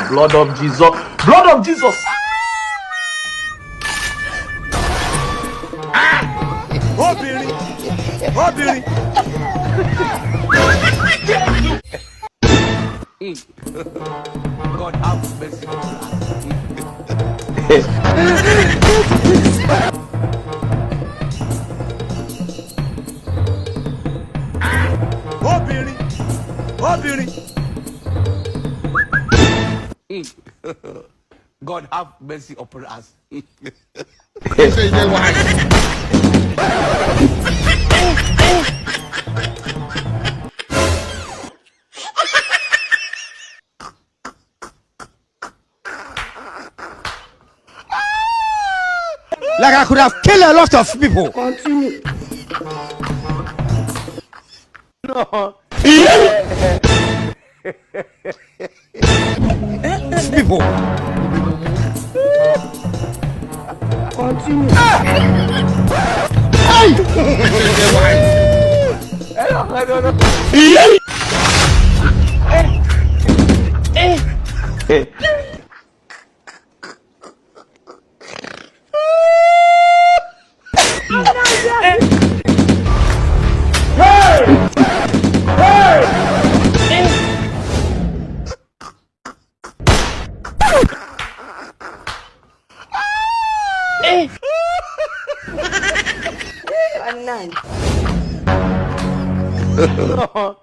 Blood of Jesus. Blood of Jesus. Obìnrin. Obìnrin. God have mercy on us. Obìnrin. Obìnrin. God have mercy upon us. Like I could have killed a lot of people. Continue. No. People. Continue. No.